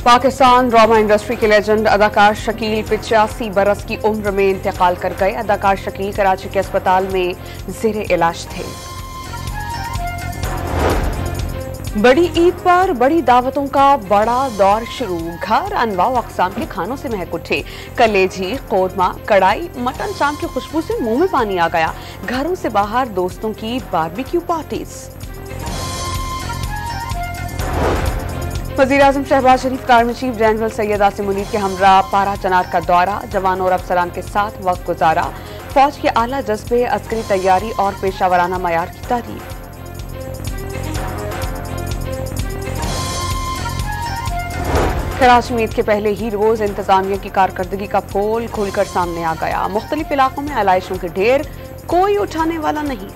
Pakistan drama industry के legend अदाकार शकील 85 बरस की उम्र में इंतकाल कर गए। अदाकार शकील कराची के अस्पताल में ज़ेरे इलाज थे। बड़ी ईद पर बड़ी दावतों का बड़ा दौर शुरू। घर अनवाउ अक़साम के खानों से महक उठे। कलेजी, कोरमा, कढ़ाई, मटन चाम की खुशबू से मुंह में पानी आ गया। घरों से बाहर दोस्तों की बारबेक्यू पार्टीज। वज़ीर-ए-आज़म शहबाज शरीफ कार में चीफ जनरल सैयद आसिम मुनीर के हमरा पारा चनार का दौरा। जवानों और अफसरान के साथ वक्त गुजारा। फौज के आला जज्बे, अस्करी तैयारी और पेशावराना मयार की तारीफ। कराची में ईद के पहले ही रोज इंतजामिया की कारकर्दगी का पोल खुलकर सामने आ गया। मुख्तलिफ इलाकों में आलाइशों के ढेर, कोई उठाने वाला नहीं।